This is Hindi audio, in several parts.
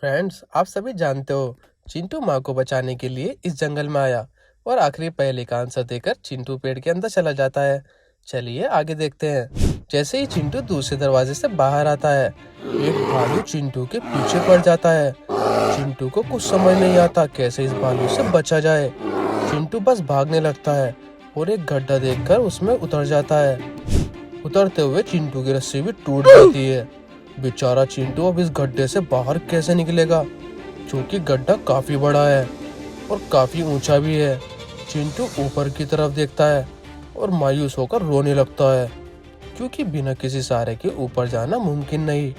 फ्रेंड्स, आप सभी जानते हो चिंटू माँ को बचाने के लिए इस जंगल में आया और आखिरी पहेली का आंसर देकर चिंटू पेड़ के अंदर चला जाता है। चलिए आगे देखते हैं। जैसे ही चिंटू दूसरे दरवाजे से बाहर आता है, एक भालू चिंटू के पीछे पड़ जाता है। चिंटू को कुछ समझ नहीं आता कैसे इस भालू से बचा जाए। चिंटू बस भागने लगता है और एक गड्ढा देखकर उसमें उतर जाता है। उतरते हुए चिंटू की रस्सी भी टूट जाती है। बेचारा चिंटू अब इस गड्ढे से बाहर कैसे निकलेगा, क्योंकि गड्ढा काफी बड़ा है और काफी ऊंचा भी है। चिंटू ऊपर की तरफ देखता है और मायूस होकर रोने लगता है, क्योंकि बिना किसी सहारे के ऊपर जाना मुमकिन नहीं।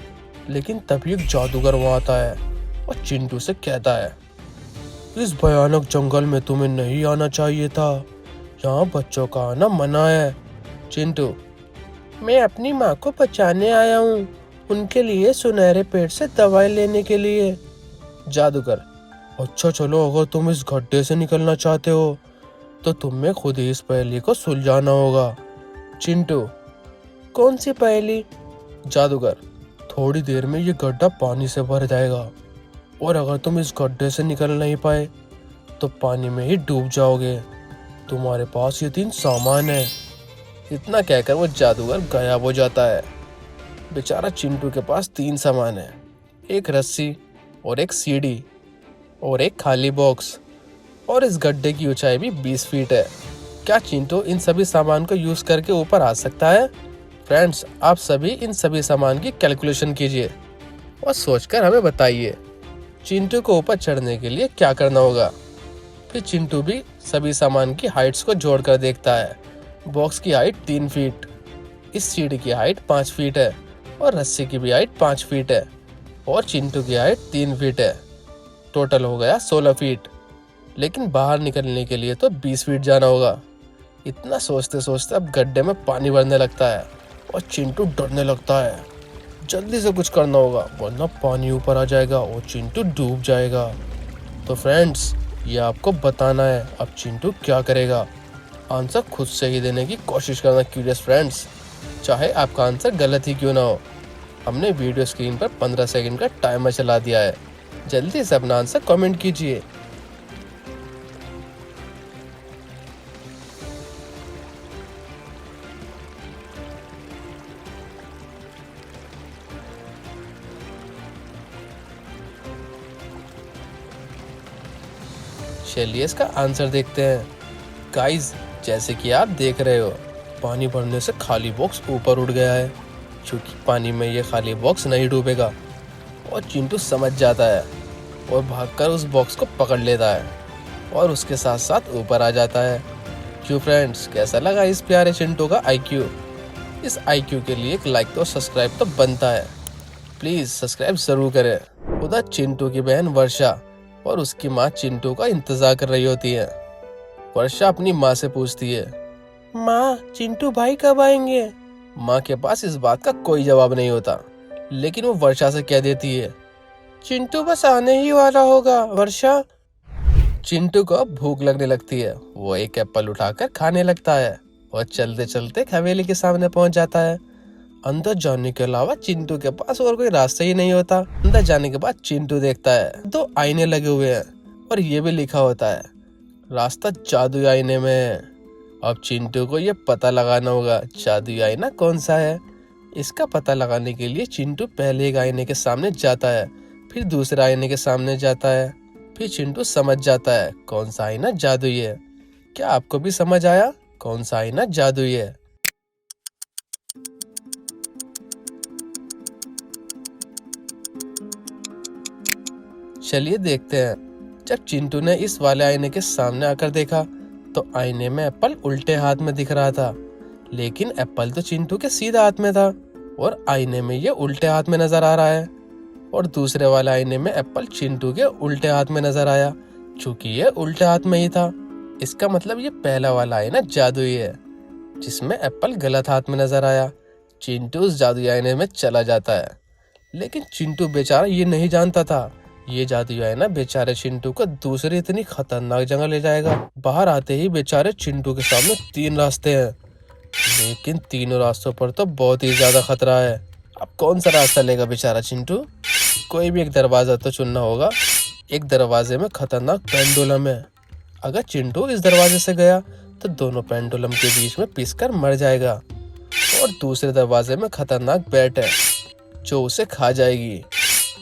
लेकिन तभी एक जादूगर वहां आता है और चिंटू से कहता है, इस भयानक जंगल में तुम्हें नहीं आना चाहिए था। यहाँ बच्चों का आना मना है। चिंटू, मैं अपनी माँ को बचाने आया हूँ, उनके लिए सुनहरे पेड़ से दवाई लेने के लिए। जादूगर, अच्छा चलो, अगर तुम इस गड्ढे से निकलना चाहते हो तो तुम्हें खुद ही इस पहेली को सुलझाना होगा। चिंटू, कौन सी पहेली? जादूगर, थोड़ी देर में ये गड्ढा पानी से भर जाएगा और अगर तुम इस गड्ढे से निकल नहीं पाए तो पानी में ही डूब जाओगे। तुम्हारे पास ये 3 सामान है। इतना कहकर वो जादूगर गायब हो जाता है। बेचारा चिंटू के पास 3 सामान है, एक रस्सी और एक सीढ़ी और एक खाली बॉक्स, और इस गड्ढे की ऊंचाई भी 20 फीट है। क्या चिंटू इन सभी सामान को यूज करके ऊपर आ सकता है? फ्रेंड्स, आप सभी इन सभी सामान की कैलकुलेशन कीजिए और सोचकर हमें बताइए चिंटू को ऊपर चढ़ने के लिए क्या करना होगा। फिर चिंटू भी सभी सामान की हाइट्स को जोड़कर देखता है। बॉक्स की हाइट 3 फीट, इस सीढ़ी की हाइट 5 फीट है और रस्सी की भी हाइट 5 फीट है और चिंटू की हाइट 3 फीट है। टोटल हो गया 16 फीट। लेकिन बाहर निकलने के लिए तो 20 फीट जाना होगा। इतना सोचते सोचते अब गड्ढे में पानी भरने लगता है और चिंटू डरने लगता है। जल्दी से कुछ करना होगा वरना पानी ऊपर आ जाएगा और चिंटू डूब जाएगा। तो फ्रेंड्स, ये आपको बताना है अब चिंटू क्या करेगा। आंसर खुद से ही देने की कोशिश करना क्यूरियस फ्रेंड्स, चाहे आपका आंसर गलत ही क्यों ना हो। हमने वीडियो स्क्रीन पर 15 सेकंड का टाइमर चला दिया है। जल्दी से अपना आंसर कमेंट कीजिए। चलिए इसका आंसर देखते हैं। गाइस, जैसे कि आप देख रहे हो, पानी भरने से खाली बॉक्स ऊपर उड़ गया है, क्योंकि पानी में ये खाली बॉक्स नहीं डूबेगा। और चिंटू समझ जाता है और भागकर उस बॉक्स को पकड़ लेता है और उसके साथ साथ ऊपर आ जाता है। क्यों फ्रेंड्स, कैसा लगा इस प्यारे चिंटू का आईक्यू? इस आईक्यू के लिए एक लाइक तो सब्सक्राइब तो बनता है। प्लीज सब्सक्राइब जरूर करें। उधर चिंटू की बहन वर्षा और उसकी माँ चिंटू का इंतजार कर रही होती है। वर्षा अपनी माँ से पूछती है, माँ, चिंटू भाई कब आएंगे? माँ के पास इस बात का कोई जवाब नहीं होता, लेकिन वो वर्षा से कह देती है, चिंटू बस आने ही वाला होगा वर्षा। चिंटू को भूख लगने लगती है। वो एक एप्पल उठाकर खाने लगता है और चलते चलते हवेली के सामने पहुंच जाता है। अंदर जाने के अलावा चिंटू के पास और कोई रास्ता ही नहीं होता। अंदर जाने के बाद चिंटू देखता है 2 आईने लगे हुए हैं और ये भी लिखा होता है, रास्ता जादुई आईने में है। अब चिंटू को ये पता लगाना होगा जादुई आईना कौन सा है। इसका पता लगाने के लिए चिंटू पहले एक आईने के सामने जाता है, फिर दूसरे आईने के सामने जाता है। फिर चिंटू समझ जाता है कौन सा आईना जादुई है। क्या आपको भी समझ आया कौन सा आईना जादुई है? चलिए देखते हैं। जब चिंटू ने इस वाले आईने के सामने आकर देखा तो आईने में एप्पल उल्टे हाथ में दिख रहा था, लेकिन एप्पल तो चिंटू के सीधा हाथ में था और आईने में ये उल्टे हाथ में नजर आ रहा है। और दूसरे वाले आईने में एप्पल चिंटू के उल्टे हाथ में नजर आया, क्योंकि ये उल्टे हाथ में ही था। इसका मतलब ये पहला वाला आईना जादुई है, जिसमें एप्पल गलत हाथ में नजर आया। चिंटू उस जादुई आईने में चला जाता है, लेकिन चिंटू बेचारा ये नहीं जानता था ये जादुई आईना बेचारे चिंटू को दूसरी इतनी खतरनाक जगह ले जाएगा। बाहर आते ही बेचारे चिंटू के सामने 3 रास्ते हैं, लेकिन तीनों रास्तों पर तो बहुत ही ज्यादा खतरा है। अब कौन सा रास्ता लेगा बेचारा चिंटू? कोई भी एक दरवाजा तो चुनना होगा। एक दरवाजे में खतरनाक पेंडुलम है। अगर चिंटू इस दरवाजे से गया तो दोनों पेंडुलम के बीच में पिसकर मर जाएगा। और दूसरे दरवाजे में खतरनाक बैट है जो उसे खा जाएगी।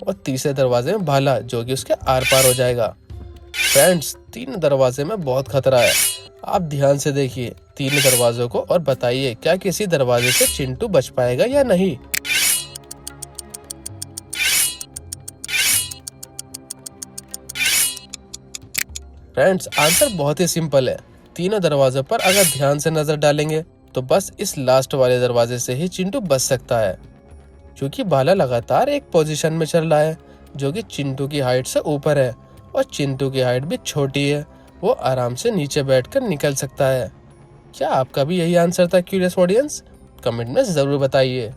और तीसरे दरवाजे में भाला जो कि उसके आर पार हो जाएगा। फ्रेंड्स, तीन दरवाजे में बहुत खतरा है। आप ध्यान से देखिए तीन दरवाजों को और बताइए क्या किसी दरवाजे से चिंटू बच पाएगा या नहीं। फ्रेंड्स, आंसर बहुत ही सिंपल है। तीनों दरवाजों पर अगर ध्यान से नजर डालेंगे तो बस इस लास्ट वाले दरवाजे से ही चिंटू बच सकता है, क्योंकि भाला लगातार एक पोजीशन में चल रहा है जो कि चिंटू की हाइट से ऊपर है और चिंटू की हाइट भी छोटी है। वो आराम से नीचे बैठकर निकल सकता है। क्या आपका भी यही आंसर था क्यूरियस ऑडियंस? कमेंट में जरूर बताइए।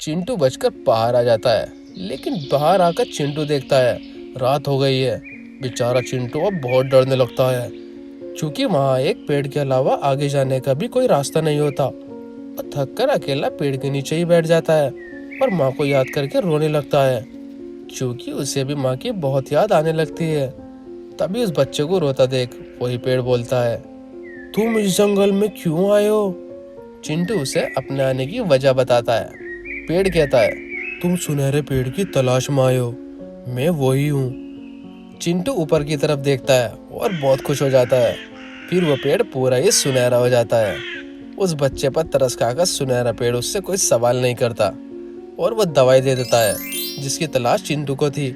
चिंटू बचकर बाहर आ जाता है, लेकिन बाहर आकर चिंटू देखता है रात हो गई है। बेचारा चिंटू अब बहुत डरने लगता है, क्योंकि वहाँ एक पेड़ के अलावा आगे जाने का भी कोई रास्ता नहीं होता। और थक कर अकेला पेड़ के नीचे ही बैठ जाता है और माँ को याद करके रोने लगता है, क्योंकि उसे भी माँ की बहुत याद आने लगती है। तभी उस बच्चे को रोता देख वही पेड़ बोलता है, तुम इस जंगल में क्यों आए हो? चिंटू उसे अपने आने की वजह बताता है। पेड़ कहता है, तुम सुनहरे पेड़ की तलाश में आए हो, मैं वही हूँ। चिंटू ऊपर की तरफ देखता है और बहुत खुश हो जाता है। फिर वो पेड़ पूरा ही सुनहरा हो जाता है। उस बच्चे पर तरस खाकर सुनहरा पेड़ उससे कोई सवाल नहीं करता और वो दवाई दे देता है जिसकी तलाश चिंटू को थी।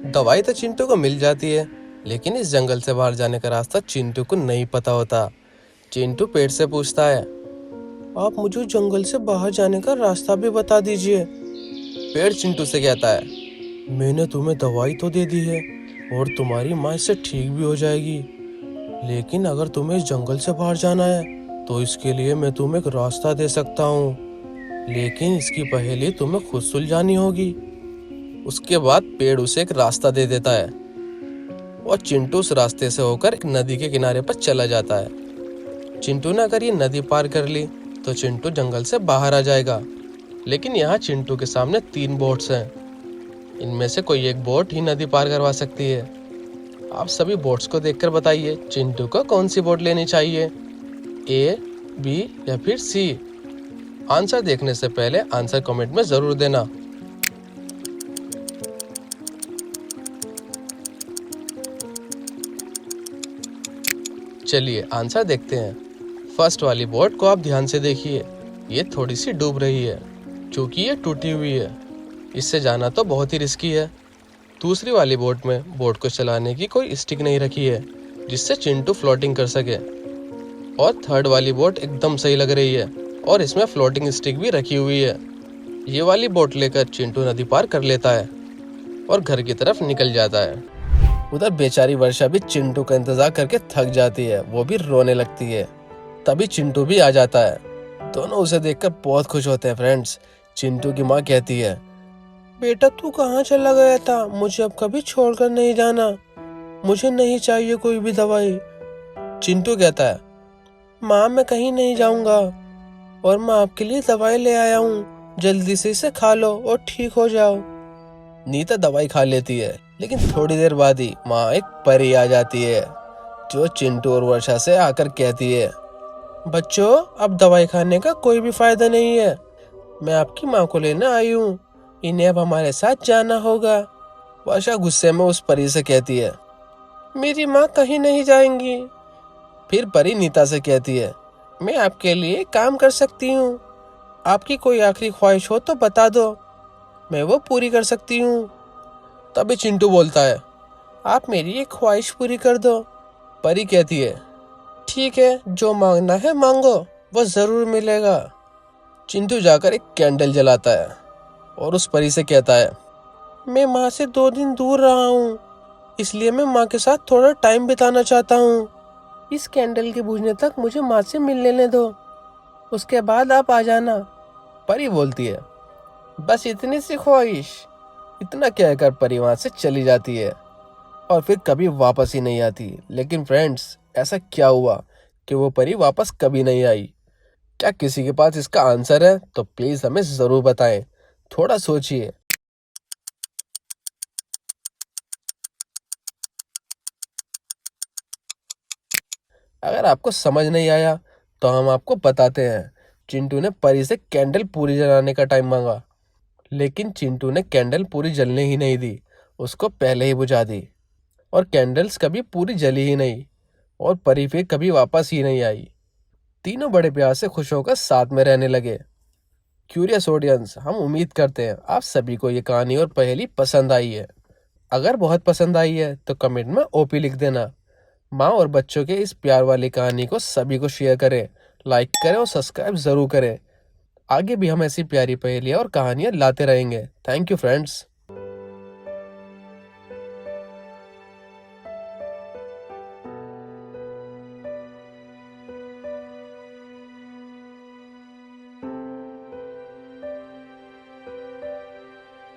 दवाई तो चिंटू को मिल जाती है, लेकिन इस जंगल से बाहर जाने का रास्ता चिंटू को नहीं पता होता। चिंटू पेड़ से पूछता है, आप मुझे जंगल से बाहर जाने का रास्ता भी बता दीजिए। पेड़ चिंटू से कहता है, मैंने तुम्हें दवाई तो दे दी है और तुम्हारी माँ इससे ठीक भी हो जाएगी, लेकिन अगर तुम्हें इस जंगल से बाहर जाना है तो इसके लिए मैं तुम्हें एक रास्ता दे सकता हूँ, लेकिन इसकी पहेली तुम्हें खुद सुलझानी होगी। उसके बाद पेड़ उसे एक रास्ता दे देता है और चिंटू उस रास्ते से होकर एक नदी के किनारे पर चला जाता है। चिंटू ने अगर ये नदी पार कर ली तो चिंटू जंगल से बाहर आ जाएगा, लेकिन यहाँ चिंटू के सामने 3 बोट्स हैं। इनमें से कोई एक बोट ही नदी पार करवा सकती है। आप सभी बोट्स को देखकर बताइए चिंटू को कौन सी बोट लेनी चाहिए, ए, बी या फिर सी। आंसर देखने से पहले आंसर कमेंट में जरूर देना। चलिए आंसर देखते हैं। फर्स्ट वाली बोट को आप ध्यान से देखिए, ये थोड़ी सी डूब रही है क्योंकि ये टूटी हुई है। इससे जाना तो बहुत ही रिस्की है। दूसरी वाली बोट में बोट को चलाने की कोई स्टिक नहीं रखी है जिससे चिंटू फ्लोटिंग कर सके। और थर्ड वाली बोट एकदम सही लग रही है और इसमें फ्लोटिंग स्टिक भी रखी हुई है। ये वाली बोट लेकर चिंटू नदी पार कर लेता है और घर की तरफ निकल जाता है। उधर बेचारी वर्षा भी चिंटू का इंतजार करके थक जाती है, वो भी रोने लगती है। तभी चिंटू भी आ जाता है। दोनों उसे देखकर बहुत खुश होते हैं। फ्रेंड्स, चिंटू की माँ कहती है, बेटा तू कहाँ चला गया था? मुझे अब कभी छोड़कर नहीं जाना, मुझे नहीं चाहिए कोई भी दवाई। चिंटू कहता है, माँ मैं कहीं नहीं जाऊंगा और मैं आपके लिए दवाई ले आया हूँ, जल्दी से इसे खा लो और ठीक हो जाओ। नीता दवाई खा लेती है, लेकिन थोड़ी देर बाद ही माँ एक परी आ जाती है जो चिंटू और वर्षा से आकर कहती है, बच्चों अब दवाई खाने का कोई भी फायदा नहीं है, मैं आपकी माँ को लेने आई हूँ, इन्हें अब हमारे साथ जाना होगा। वर्षा गुस्से में उस परी से कहती है, मेरी माँ कहीं नहीं जाएंगी। फिर परी नीता से कहती है, मैं आपके लिए काम कर सकती हूँ, आपकी कोई आखिरी ख्वाहिश हो तो बता दो, मैं वो पूरी कर सकती हूँ। तभी चिंटू बोलता है, आप मेरी एक ख्वाहिश पूरी कर दो। परी कहती है, ठीक है, जो मांगना है मांगो, वो जरूर मिलेगा। चिंटू जाकर एक कैंडल जलाता है और उस परी से कहता है, मैं माँ से 2 दिन दूर रहा हूँ, इसलिए मैं माँ के साथ थोड़ा टाइम बिताना चाहता हूँ। इस कैंडल के बुझने तक मुझे माँ से मिल लेने दो, उसके बाद आप आ जाना। परी बोलती है, बस इतनी सी ख्वाहिश? इतना कहकर परी वहाँ से चली जाती है और फिर कभी वापस ही नहीं आती। लेकिन फ्रेंड्स, ऐसा क्या हुआ कि वो परी वापस कभी नहीं आई? क्या किसी के पास इसका आंसर है? तो प्लीज हमें जरूर बताएं, थोड़ा सोचिए। अगर आपको समझ नहीं आया तो हम आपको बताते हैं। चिंटू ने परी से कैंडल पूरी जलाने का टाइम मांगा, लेकिन चिंटू ने कैंडल पूरी जलने ही नहीं दी, उसको पहले ही बुझा दी। और कैंडल्स कभी पूरी जली ही नहीं, और परी फिर कभी वापस ही नहीं आई। तीनों बड़े प्यार से खुश होकर साथ में रहने लगे। क्यूरियस ऑडियंस, हम उम्मीद करते हैं आप सभी को ये कहानी और पहेली पसंद आई है। अगर बहुत पसंद आई है तो कमेंट में ओपी लिख देना। माँ और बच्चों के इस प्यार वाली कहानी को सभी को शेयर करें, लाइक करें और सब्सक्राइब ज़रूर करें। आगे भी हम ऐसी प्यारी पहेलियाँ और कहानियाँ लाते रहेंगे। Thank you friends.